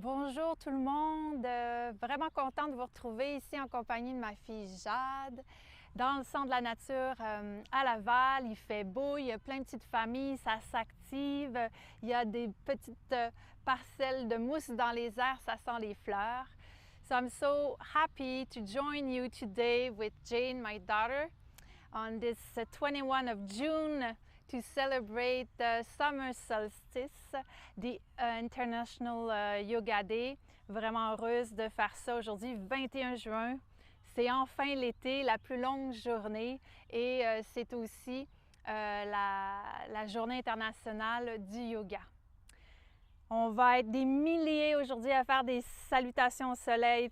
Bonjour tout le monde, vraiment contente de vous retrouver ici en compagnie de ma fille Jade, dans le centre de la nature à Laval. Il fait beau, il y a plein de petites familles, ça s'active, il y a des petites parcelles de mousse dans les airs, ça sent les fleurs. So I'm so happy to join you today with Jane, my daughter, on this 21 of June to celebrate the summer solstice, the International Yoga Day. Vraiment heureuse de faire ça aujourd'hui, 21 juin. C'est enfin l'été, la plus longue journée et c'est aussi la journée internationale du yoga. On va être des milliers aujourd'hui à faire des salutations au soleil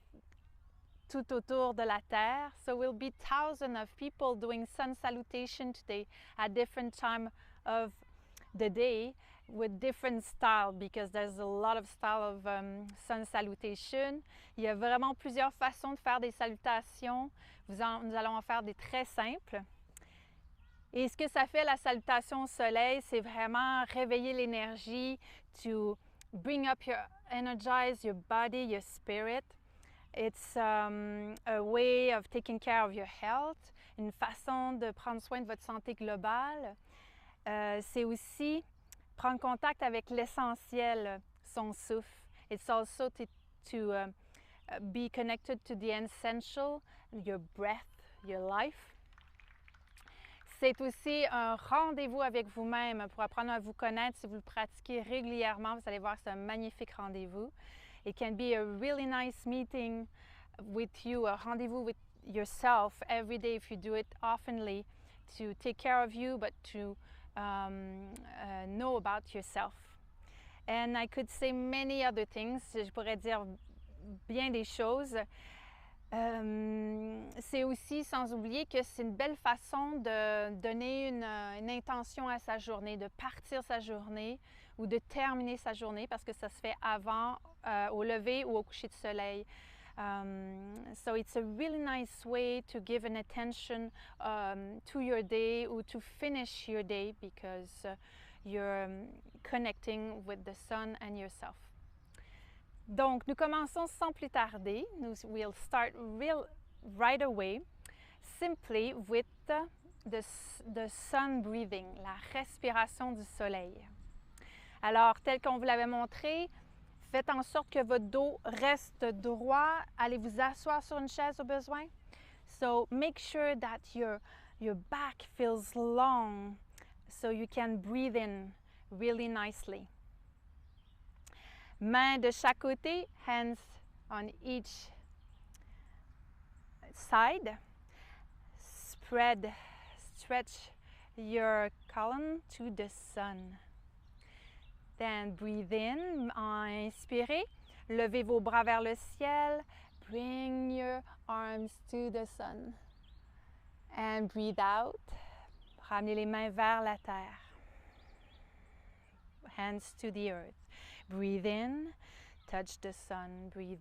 tout autour de la Terre. So we'll be thousands of people doing sun salutation today at different time of the day with different style because there's a lot of style of sun salutation. Il y a vraiment plusieurs façons de faire des salutations. Nous allons en faire des très simples. Et ce que ça fait la salutation au soleil, c'est vraiment réveiller l'énergie, to bring up energize your body, your spirit. It's a way of taking care of your health, une façon de prendre soin de votre santé globale. C'est aussi prendre contact avec l'essentiel, son souffle. It's also to be connected to the essential, your breath, your life. C'est aussi un rendez-vous avec vous-même pour apprendre à vous connaître. Si vous le pratiquez régulièrement, vous allez voir, c'est un magnifique rendez-vous. It can be a really nice meeting with you, a rendezvous with yourself every day if you do it oftenly to take care of you, but to know about yourself. And I could say many other things. Je pourrais dire bien des choses. C'est aussi, sans oublier, que c'est une belle façon de donner une intention à sa journée, de partir sa journée ou de terminer sa journée parce que ça se fait avant, au lever ou au coucher de soleil. So it's a really nice way to give an attention to your day or to finish your day because you're connecting with the sun and yourself. Donc, nous commençons sans plus tarder. We'll start right away, simply with the sun breathing, la respiration du soleil. Alors, tel qu'on vous l'avait montré, faites en sorte que votre dos reste droit. Allez vous asseoir sur une chaise au besoin. So, make sure that your back feels long so you can breathe in really nicely. Mains de chaque côté, hands on each side. Stretch your column to the sun. Then breathe in, inspirez. Levez vos bras vers le ciel. Bring your arms to the sun. And breathe out. Ramenez les mains vers la terre. Hands to the earth. Breathe in, touch the sun. Breathe.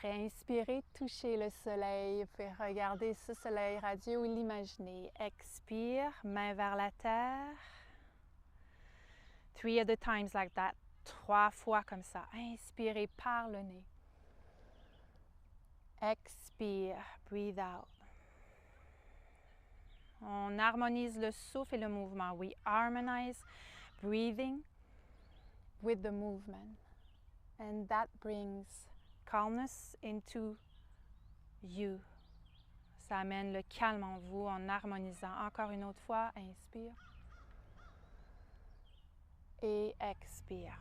Réinspirez, touchez le soleil. Vous pouvez regarder ce soleil radieux ou l'imaginer. Expire, main vers la terre. 3 other times like that. 3 fois comme ça. Inspirez par le nez. Expire, breathe out. On harmonise le souffle et le mouvement. We harmonize breathing with the movement. And that brings calmness into you. Ça amène le calme en vous en harmonisant. Encore une autre fois, inspire. Et expire.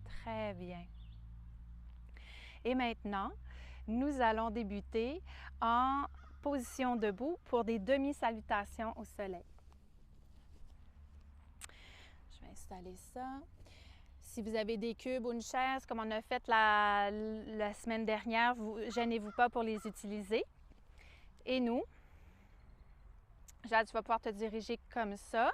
Très bien. Et maintenant, nous allons débuter en position debout pour des demi-salutations au soleil. Je vais installer ça. Si vous avez des cubes ou une chaise, comme on a fait la semaine dernière, gênez-vous pas pour les utiliser. Et nous, Jade, tu vas pouvoir te diriger comme ça.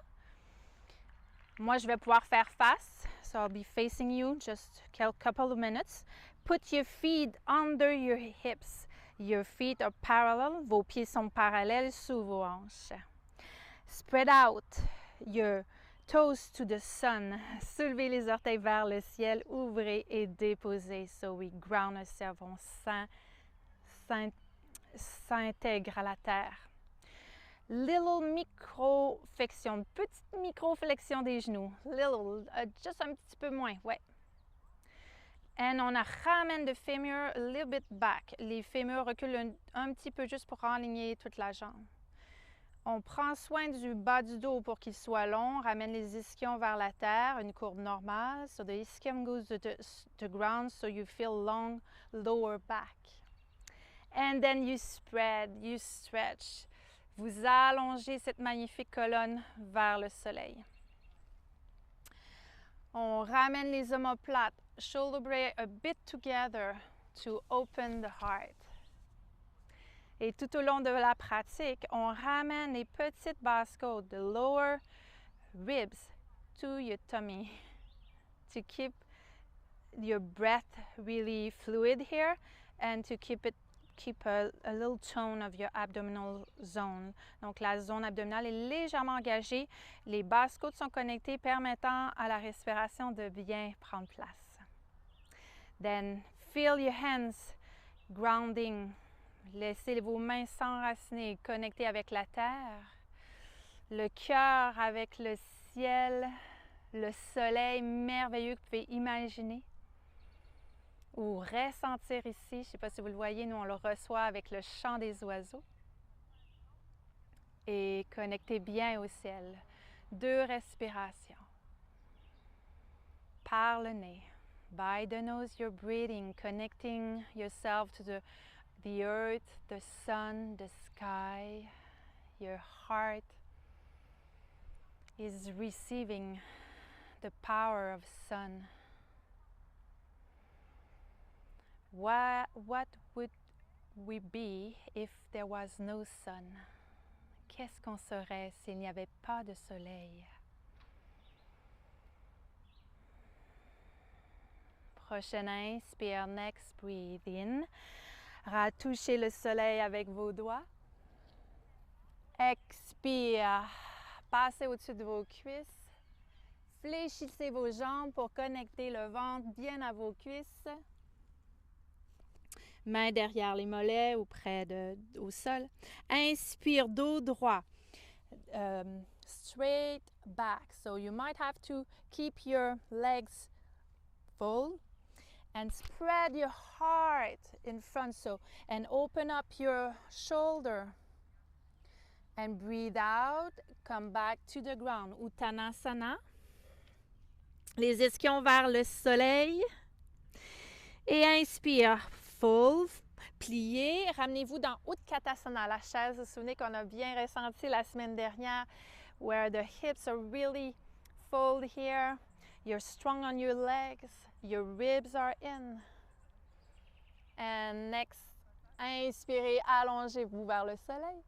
Moi, je vais pouvoir faire face. So I'll be facing you just a couple of minutes. Put your feet under your hips. Your feet are parallel. Vos pieds sont parallèles sous vos hanches. Spread out your Toes to the sun. Soulevez les orteils vers le ciel, ouvrez et déposez. So we ground ourselves, on s'intègre à la terre. Little micro-flexion, petite micro-flexion des genoux. Little, juste un petit peu moins, ouais. And on ramène le fémur a little bit back. Les fémurs reculent un petit peu juste pour aligner toute la jambe. On prend soin du bas du dos pour qu'il soit long. Ramène les ischions vers la terre, une courbe normale. So the ischium goes to the ground so you feel long lower back. And then you spread, you stretch. Vous allongez cette magnifique colonne vers le soleil. On ramène les omoplates, shoulder blades a bit together to open the heart. Et tout au long de la pratique, on ramène les petites basses côtes, the lower ribs to your tummy to keep your breath really fluid here and to keep a little tone of your abdominal zone. Donc la zone abdominale est légèrement engagée. Les basses côtes sont connectées, permettant à la respiration de bien prendre place. Then feel your hands grounding. Laissez vos mains s'enraciner, connectées avec la terre. Le cœur avec le ciel, le soleil merveilleux que vous pouvez imaginer ou ressentir ici. Je ne sais pas si vous le voyez, nous on le reçoit avec le chant des oiseaux. Et connectez bien au ciel. 2 respirations. Par le nez. By the nose, you're breathing, connecting yourself to the earth, the sun, the sky. Your heart is receiving the power of sun. What would we be if there was no sun? Qu'est-ce qu'on serait s'il n'y avait pas de soleil? Prochaine inspire, next breathe in. Touchez le soleil avec vos doigts. Expire, passez au-dessus de vos cuisses. Fléchissez vos jambes pour connecter le ventre bien à vos cuisses. Mains derrière les mollets ou près au sol. Inspire, dos droit. Straight back. So you might have to keep your legs full and spread your heart in front. So, and open up your shoulder. And breathe out. Come back to the ground. Uttanasana. Les ischions vers le soleil. Et inspire. Full, plié. Ramenez-vous dans Utkatasana, la chaise. Vous vous souvenez qu'on a bien ressenti la semaine dernière, where the hips are really fold here. You're strong on your legs. Your ribs are in. And next, inspirez, allongez-vous vers le soleil.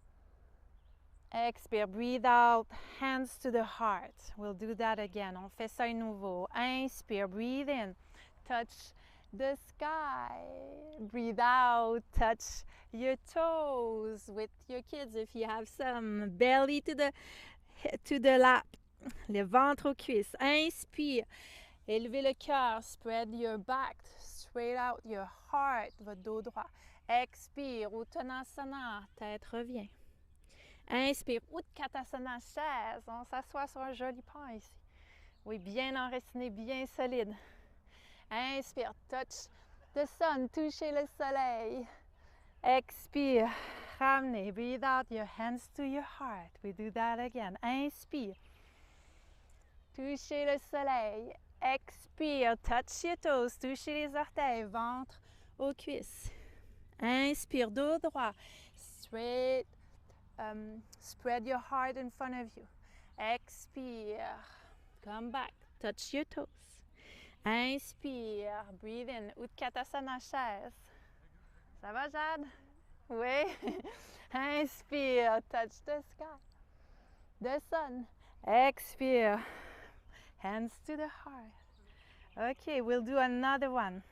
Expire, breathe out, hands to the heart. We'll do that again. On fait ça à nouveau. Inspire, breathe in, touch the sky. Breathe out, touch your toes with your kids if you have some. Belly to the lap. Le ventre aux cuisses. Inspire. Élevez le cœur. Spread your back. Straight out your heart. Votre dos droit. Expire. Uttanasana. Tête revient. Inspire. Utkatasana, chaise. On s'assoit sur un joli pan ici. Oui, bien enraciné, bien solide. Inspire, touch the sun, touchez le soleil. Expire, ramenez, breathe out your hands to your heart. We do that again. Inspire, touchez le soleil. Expire, touch your toes, touchez les orteils, ventre aux cuisses. Inspire, dos droit, straight, spread your heart in front of you. Expire, come back, touch your toes. Inspire, breathe in, Utkatasana, chaise. Ça va, Jade? Oui. Inspire, touch the sky, the sun. Expire, hands to the heart. Okay, we'll do another one.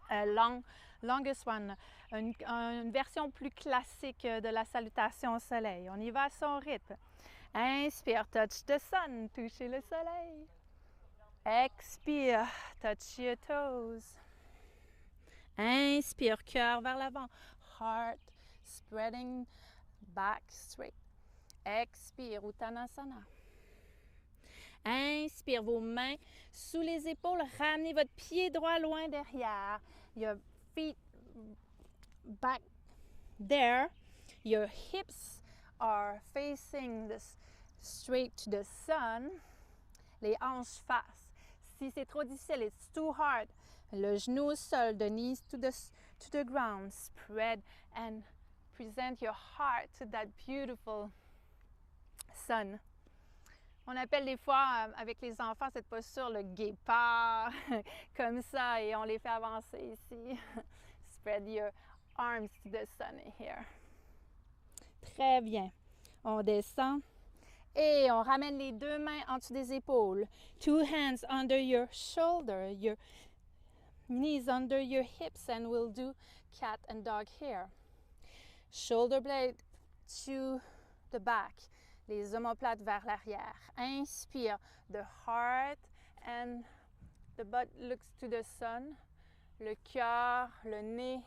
A long longest one, une version plus classique de la salutation au soleil. On y va à son rythme. Inspire, touch the sun, touchez le soleil. Expire, touch your toes. Inspire, cœur vers l'avant. Heart spreading back straight. Expire, Uttanasana. Inspire, vos mains sous les épaules. Ramenez votre pied droit loin derrière. Your feet back there. Your hips are facing straight to the sun. Les hanches face. Si c'est trop difficile, it's too hard. Le genou au sol, the knees to the ground. Spread and present your heart to that beautiful sun. On appelle des fois avec les enfants cette posture le guépard, comme ça, et on les fait avancer ici. Spread your arms to the sun here. Très bien. On descend et on ramène les deux mains en dessous des épaules. Two hands under your shoulder, your knees under your hips, and we'll do cat and dog here. Shoulder blade to the back. Les omoplates vers l'arrière. Inspire. The heart and the butt looks to the sun. Le cœur, le nez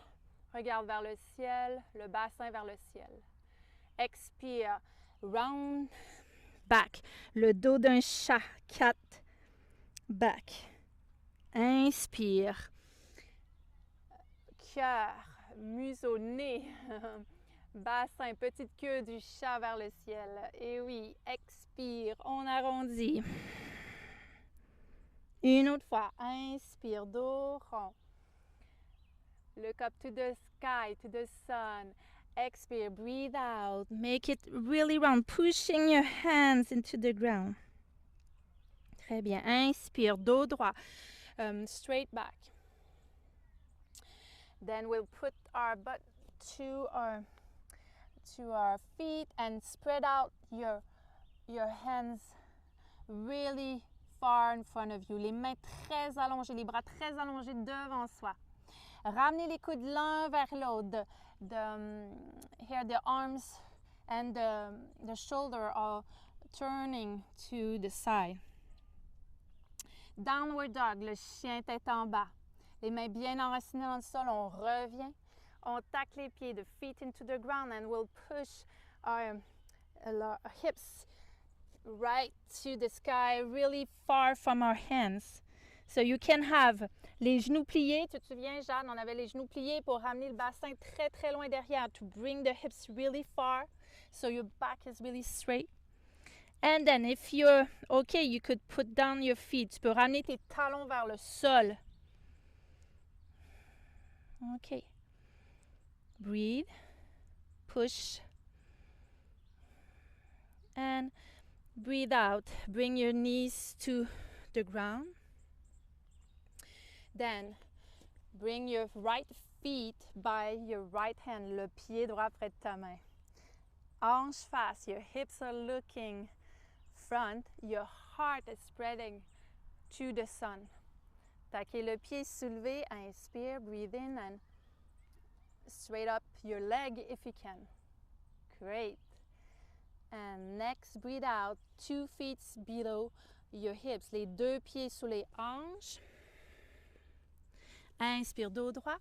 regarde vers le ciel. Le bassin vers le ciel. Expire. Round back. Le dos d'un chat. Cat back. Inspire. Cœur, museau, nez. Bassin, petite queue du chat vers le ciel. Et oui, expire, on arrondit. Une autre fois, inspire, dos rond. Look up to the sky, to the sun. Expire, breathe out. Make it really round, pushing your hands into the ground. Très bien, inspire, dos droit, straight back. Then we'll put our butt to our feet and spread out your hands really far in front of you. Les mains très allongées, les bras très allongés devant soi. Ramenez les coudes l'un vers l'autre. Here the arms and the shoulder are turning to the side. Downward dog, le chien tête en bas. Les mains bien enracinées dans le sol, on revient. On tacle les pieds, the feet into the ground, and we'll push our hips right to the sky, really far from our hands. So you can have les genoux pliés. Tu te souviens, Jeanne, on avait les genoux pliés pour ramener le bassin très, très loin derrière, to bring the hips really far, so your back is really straight. And then if you're okay, you could put down your feet. Tu peux ramener tes talons vers le sol. Okay. Breathe, push, and breathe out. Bring your knees to the ground. Then bring your right feet by your right hand, le pied droit près de ta main. Hanche face, your hips are looking front, your heart is spreading to the sun. Taquez le pied soulevé, inspire, breathe in, and straight up your leg if you can. Great. And next, breathe out, 2 feet below your hips, les deux pieds sous les hanches. Inspire, dos droit.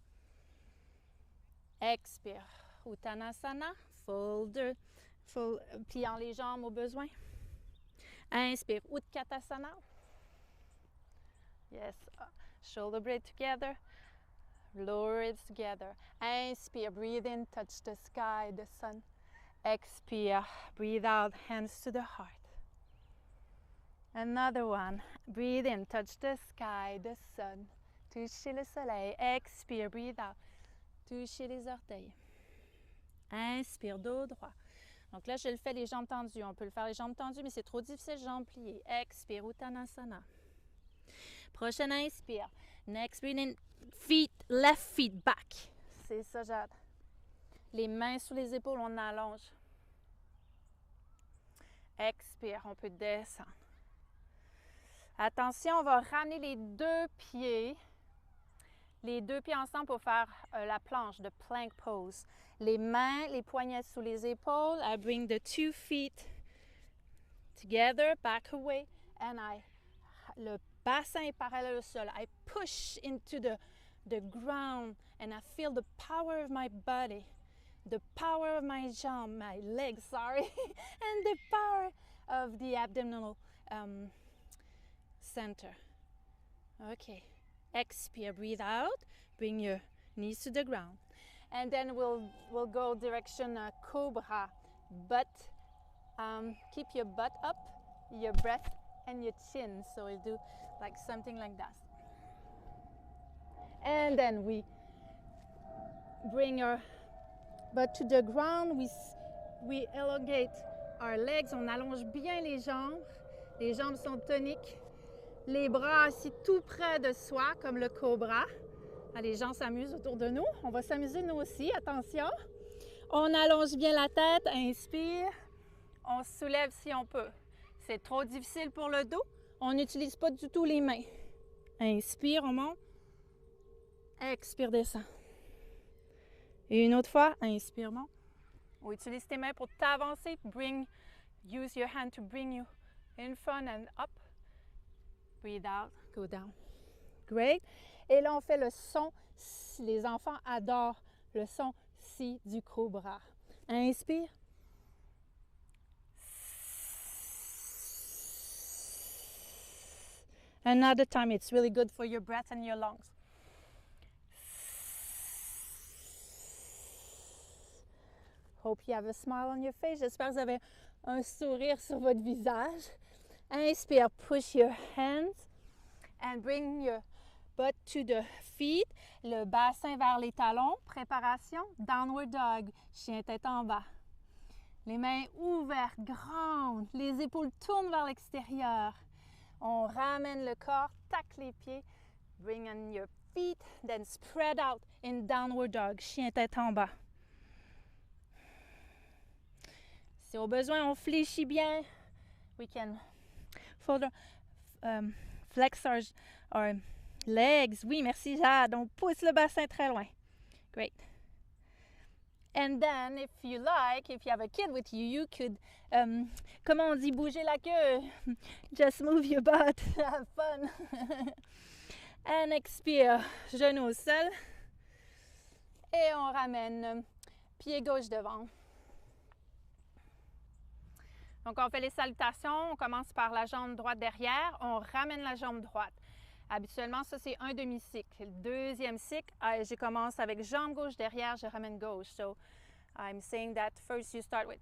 Expire, Uttanasana, pliant les jambes au besoin. Inspire, Utkatasana. Yes, shoulder blade together. Lower it together. Inspire, breathe in, touch the sky, the sun. Expire, breathe out, hands to the heart. Another one. Breathe in, touch the sky, the sun. Touchez le soleil. Expire, breathe out. Touchez les orteils. Inspire, dos droit. Donc là, je le fais les jambes tendues. On peut le faire les jambes tendues, mais c'est trop difficile, jambes pliées. Expire, Uttanasana. Prochaine inspire. Next, breathe in. Feet, left feet back. C'est ça, Jade. Les mains sous les épaules, on allonge. Expire, on peut descendre. Attention, on va ramener les deux pieds les deux pieds ensemble pour faire la planche de plank pose. Les mains, les poignets sous les épaules. I bring the 2 feet together, back away, and le bassin est parallèle au sol. I push into the ground and I feel the power of my body, the power of my jambes, my legs, sorry, and the power of the abdominal center. Okay, expire, breathe out, bring your knees to the ground. And then we'll go direction cobra, butt, keep your butt up, your breath and your chin. So we'll do like something like that. And then we bring our butt to the ground. We elongate our legs. On allonge bien les jambes. Les jambes sont toniques. Les bras assis tout près de soi, comme le cobra. Ah, les gens s'amusent autour de nous. On va s'amuser nous aussi. Attention. On allonge bien la tête. Inspire. On se soulève si on peut. C'est trop difficile pour le dos. On n'utilise pas du tout les mains. Inspire, on monte. Expire, descend. Et une autre fois, inspire, monte. On utilise tes mains pour t'avancer. Use your hand to bring you in front and up. Breathe out, go down. Great. Et là, on fait le son. Les enfants adorent le son si du cobra. Inspire. Another time, it's really good for your breath and your lungs. Hope you have a smile on your face. J'espère que vous avez un sourire sur votre visage. Inspire, push your hands and bring your butt to the feet. Le bassin vers les talons. Préparation, downward dog, chien tête en bas. Les mains ouvertes, grandes. Les épaules tournent vers l'extérieur. On ramène le corps, tacle les pieds. Bring on your feet, then spread out in downward dog, chien tête en bas. Si au besoin, on fléchit bien. We can flex our legs. Oui, merci Jade. On pousse le bassin très loin. Great. And then, if you like, if you have a kid with you, you could, comment on dit, bouger la queue. Just move your butt. Have fun. And expire, genou au sol. Et on ramène pied gauche devant. Donc, on fait les salutations. On commence par la jambe droite derrière. On ramène la jambe droite. Habituellement, ça, c'est un demi-cycle. Le deuxième cycle, je commence avec jambe gauche derrière, je ramène gauche. So, I'm saying that first you start with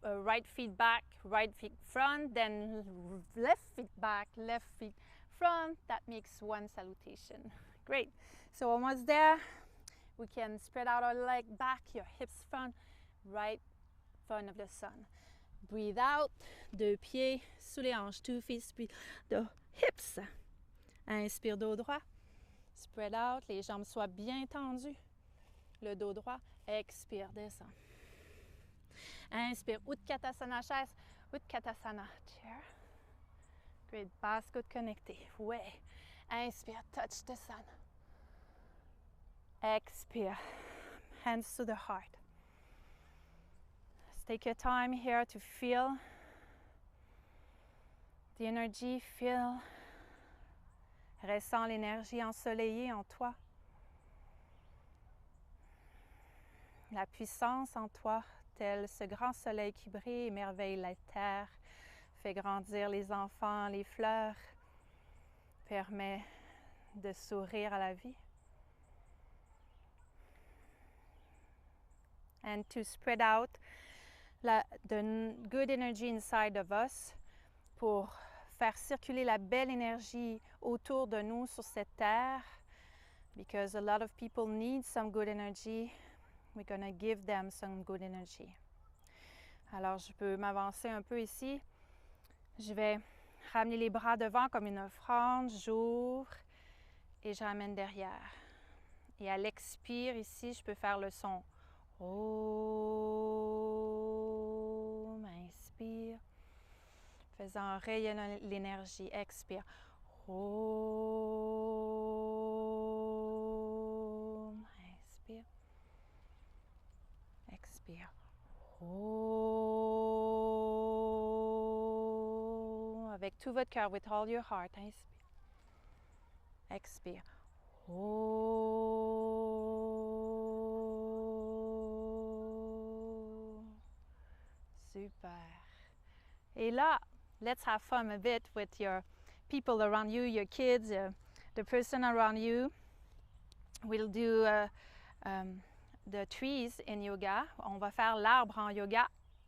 right feet back, right feet front, then left feet back, left feet front. That makes one salutation. Great. So, almost there. We can spread out our leg back, your hips front, right front of the sun. Breathe out, deux pieds sous les hanches, 2 feet, the hips. Inspire, dos droit. Spread out, les jambes soient bien tendues. Le dos droit. Expire, descend. Inspire, Utkatasana chaise, Utkatasana chair. Great, base good connectée. Ouais. Inspire, touch the sun. Expire, hands to the heart. Take your time here to feel the energy, ressens l'énergie ensoleillée en toi. La puissance en toi, tel ce grand soleil qui brille, émerveille la terre, fait grandir les enfants, les fleurs, permet de sourire à la vie. And to spread out the good energy inside of us pour faire circuler la belle énergie autour de nous sur cette terre, because a lot of people need some good energy. We're going to give them some good energy. Alors, je peux m'avancer un peu ici. Je vais ramener les bras devant comme une offrande, j'ouvre et je ramène derrière. Et à l'expire ici, je peux faire le son Om, inspire, faisant rayonner l'énergie, expire. Om. Inspire. Oh. Avec tout votre cœur, with all your heart. Inspire. Expire. Oh. Super. Et là, let's have fun a bit with your people around you, your kids, the person around you. We'll do the trees in yoga. On va faire l'arbre en yoga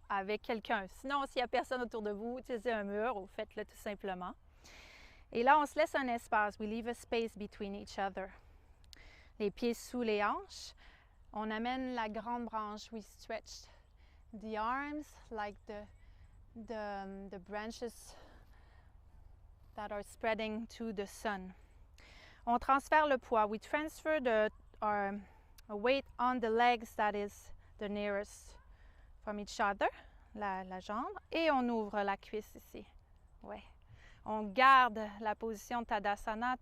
avec quelqu'un. Sinon, s'il n'y a personne autour de vous, utilisez un mur ou faites-le tout simplement. Et là, on se laisse un espace. We leave a space between each other. Les pieds sous les hanches. On amène la grande branche. We stretch the arms like the branches that are spreading to the sun. On transfère le poids. We transfer our weight on the legs that is the nearest from each other, la jambe, et on ouvre la cuisse ici. Ouais. On garde la position Tadasana,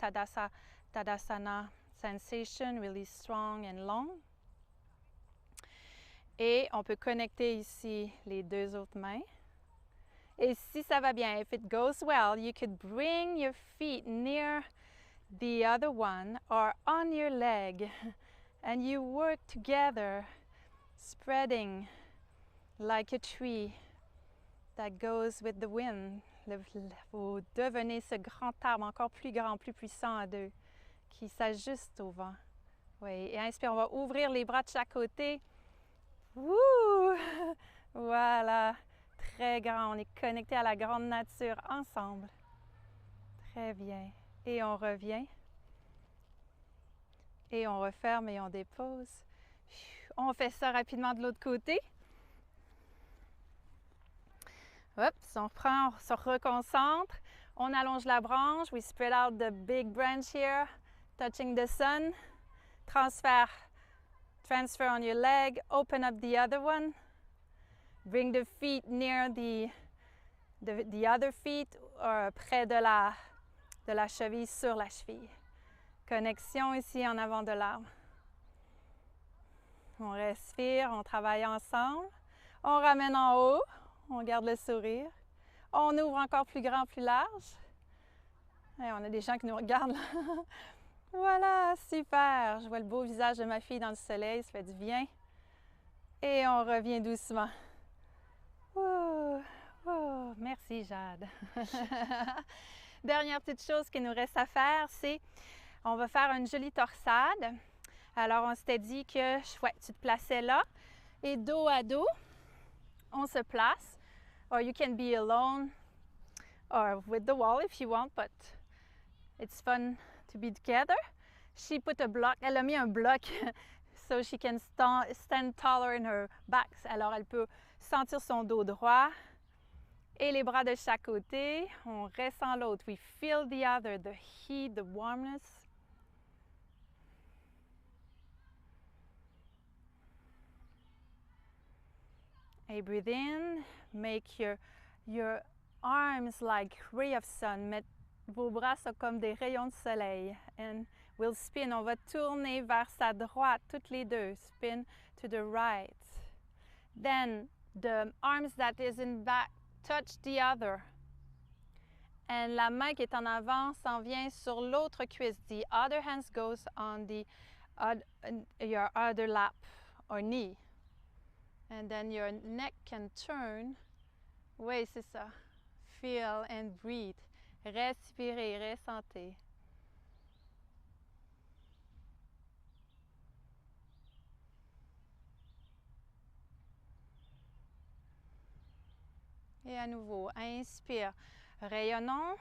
Tadasana sensation, really strong and long. Et on peut connecter ici les deux autres mains. Et si ça va bien, if it goes well, you could bring your feet near the other one or on your leg and you work together, spreading like a tree that goes with the wind. Vous devenez ce grand arbre encore plus grand, plus puissant à deux, qui s'ajuste au vent. Oui, et inspire, on va ouvrir les bras de chaque côté. Wouh! Voilà, très grand. On est connecté à la grande nature ensemble. Très bien. Et on revient. Et on referme et on dépose. On fait ça rapidement de l'autre côté. Hop, on reprend, on se reconcentre. On allonge la branche. We spread out the big branch here, touching the sun. Transfer on your leg. Open up the other one. Bring the feet near the other feet, près de la cheville, sur la cheville. Connexion ici en avant de l'arbre. On respire, on travaille ensemble. On ramène en haut, on garde le sourire. On ouvre encore plus grand, plus large. Et on a des gens qui nous regardent. Voilà, super. Je vois le beau visage de ma fille dans le soleil, ça fait du bien. Et on revient doucement. Oh, oh, merci Jade. Dernière petite chose qu'il nous reste à faire, c'est on va faire une jolie torsade. Alors on s'était dit que ouais, tu te plaçais là et dos à dos, on se place. Or you can be alone or with the wall if you want, but it's fun to be together. She put a block, elle a mis un bloc so she can stand taller in her back. Alors elle peut sentir son dos droit et les bras de chaque côté. On ressent l'autre. We feel the other, the heat, the warmness. Et breathe in. Make your arms like ray of sun. Mettre vos bras sont comme des rayons de soleil. And we'll spin. On va tourner vers sa droite, toutes les deux. Spin to the right. Then the arms that is in back touch the other. And la main qui est en avant s'en vient sur l'autre cuisse. The other hand goes on your other lap or knee. And then your neck can turn. Oui, c'est ça. Feel and breathe. Respirez, ressentez. Et à nouveau, inspire. Rayonnons.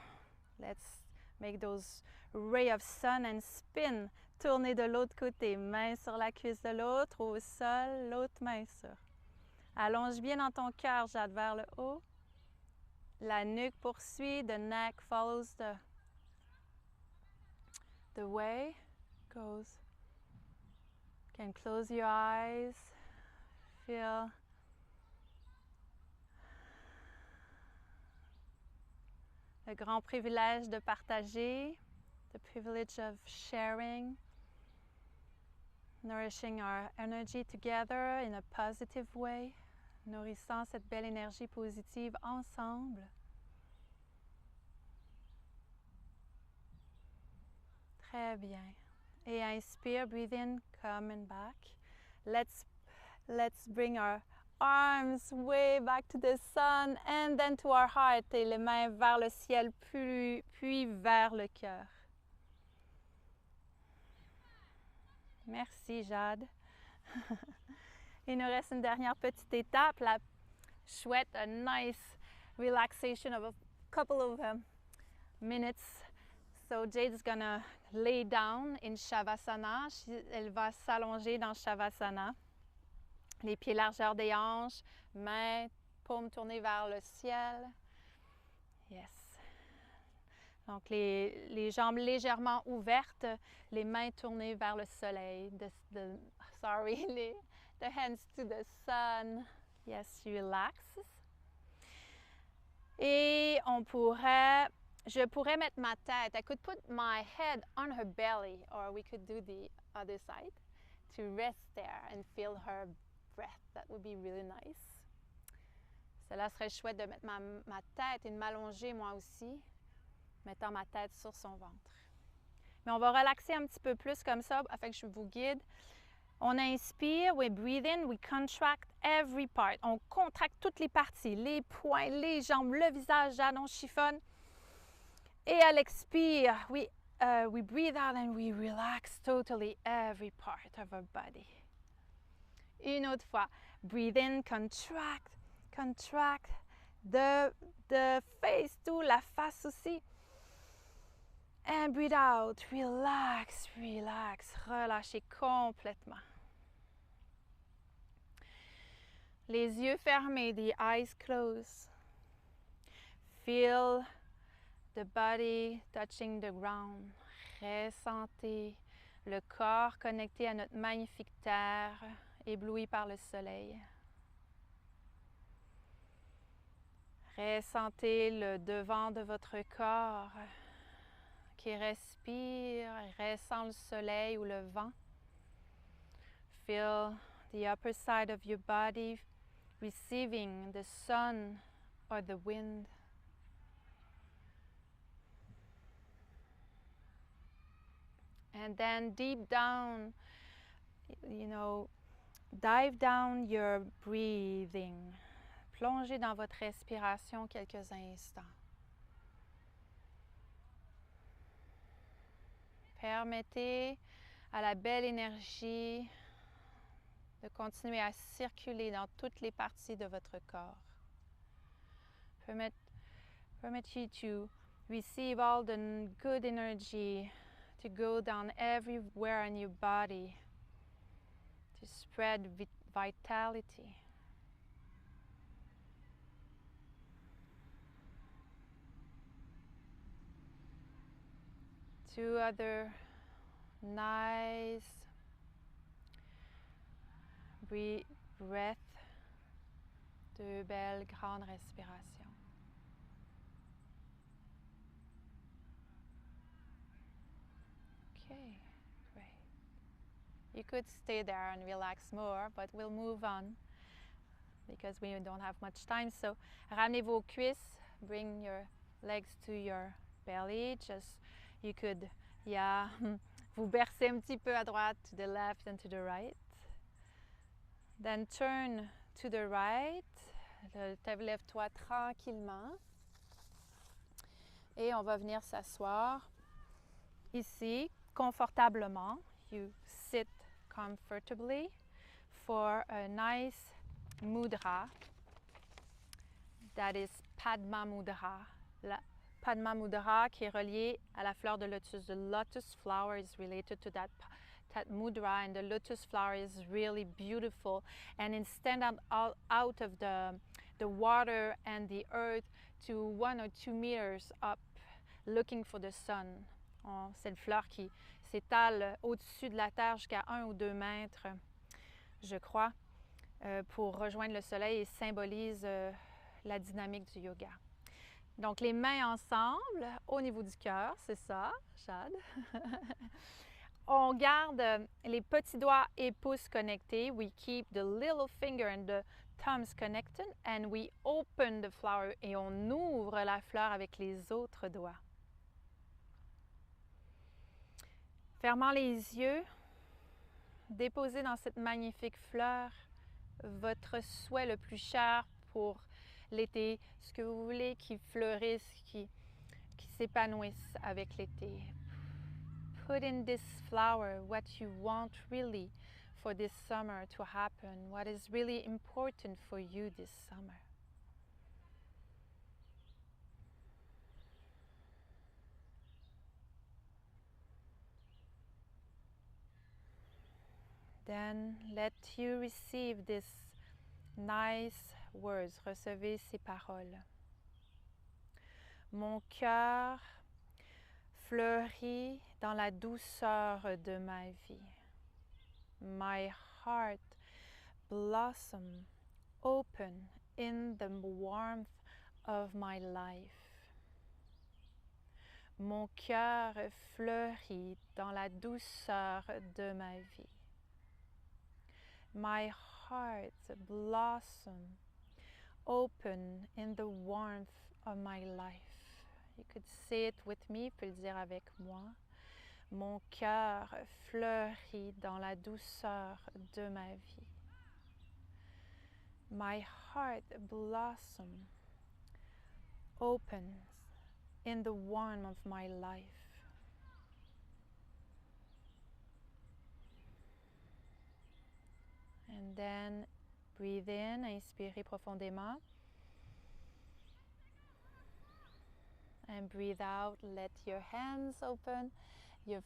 Let's make those rays of sun and spin. Tournez de l'autre côté. Main sur la cuisse de l'autre, au sol, l'autre main sur. Allonge bien dans ton cœur, Jade, vers le haut. La nuque poursuit. The neck follows the way. Goes. You can close your eyes. Feel. Le grand privilège de partager, the privilege of sharing. nourishing our energy together in a positive way, nourrissant cette belle énergie positive ensemble. Très bien. Et inspire, breathe in, come and back. Let's bring our arms way back to the sun and then to our heart et les mains vers le ciel puis vers le cœur. Merci Jade. Il nous reste une dernière petite étape, la chouette, a nice relaxation of a couple of minutes. So Jade's gonna lay down in Shavasana. Elle va s'allonger dans Shavasana. Les pieds largeur des hanches, mains, paumes tournées vers le ciel. Yes. Donc les jambes légèrement ouvertes, les mains tournées vers le soleil. The hands to the sun. Yes, relax. Et je pourrais mettre ma tête. I could put my head on her belly, or we could do the other side to rest there and feel her breath. That would be really nice. Cela serait chouette de mettre ma tête et de m'allonger moi aussi, mettant ma tête sur son ventre. Mais on va relaxer un petit peu plus comme ça afin que je vous guide. On inspire, we breathe in, we contract every part. On contracte toutes les parties, les poings, les jambes, le visage, on chiffonne. Et à l'expire, we breathe out and we relax totally every part of our body. Une autre fois, breathe in, contract, the face too, la face aussi. And breathe out, relax, relâchez complètement. Les yeux fermés, the eyes closed. Feel the body touching the ground. Ressentez le corps connecté à notre magnifique terre, ébloui par le soleil. Ressentez le devant de votre corps qui respire, ressent le soleil ou le vent. Feel the upper side of your body receiving the sun or the wind. And then deep down, dive down your breathing. Plongez dans votre respiration quelques instants. Permettez à la belle énergie de continuer à circuler dans toutes les parties de votre corps. Permit you to receive all the good energy to go down everywhere in your body, to spread vitality. Two other nice breath, deux belles grandes respirations. Okay, great. You could stay there and relax more, but we'll move on because we don't have much time. So, ramenez vos cuisses, bring your legs to your belly. You could, vous bercez un petit peu à droite, to the left and to the right. Then turn to the right. Lève-toi tranquillement. Et on va venir s'asseoir ici, confortablement. You sit comfortably for a nice mudra. That is Padma Mudra. Padma Mudra qui est relié à la fleur de lotus. The lotus flower is related to that mudra, and the lotus flower is really beautiful. And instead out of the water and the earth to 1 or 2 meters up, looking for the sun. C'est une fleur qui s'étale au-dessus de la terre jusqu'à 1 ou 2 mètres, je crois, pour rejoindre le soleil et symbolise la dynamique du yoga. Donc, les mains ensemble, au niveau du cœur, c'est ça, Jade. On garde les petits doigts et pouces connectés. We keep the little finger and the thumbs connected and we open the flower et on ouvre la fleur avec les autres doigts. Fermant les yeux, déposez dans cette magnifique fleur votre souhait le plus cher pour l'été, ce que vous voulez qui fleurisse, qui s'épanouisse avec l'été. Put in this flower what you want really for this summer to happen, what is really important for you this summer. Then let you receive these nice words. Recevez ces paroles. Mon cœur fleurit dans la douceur de ma vie. My heart blossom open in the warmth of my life. Mon cœur fleurit dans la douceur de ma vie. My heart blossom open in the warmth of my life. You could say it with me, tu peux le dire avec moi. Mon cœur fleurit dans la douceur de ma vie. My heart blossom opens in the warmth of my life. And then breathe in, inspirez profondément. And breathe out, let your hands open, your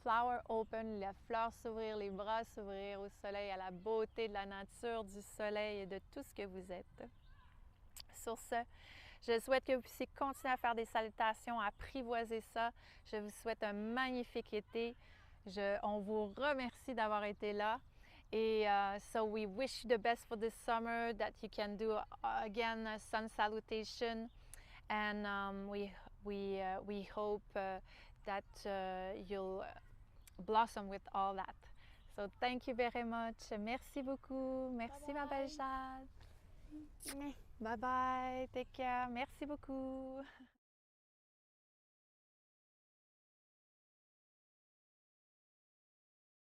flower open, la fleur s'ouvrir, les bras s'ouvrir au soleil, à la beauté de la nature, du soleil et de tout ce que vous êtes. Sur ce, je souhaite que vous puissiez continuer à faire des salutations, à apprivoiser ça. Je vous souhaite un magnifique été. On vous remercie d'avoir été là. Et so we wish you the best for this summer, that you can do again a sun salutation. And we hope that you'll blossom with all that. So thank you very much. Merci beaucoup. Merci ma belle Jade. Bye bye. Take care. Merci beaucoup.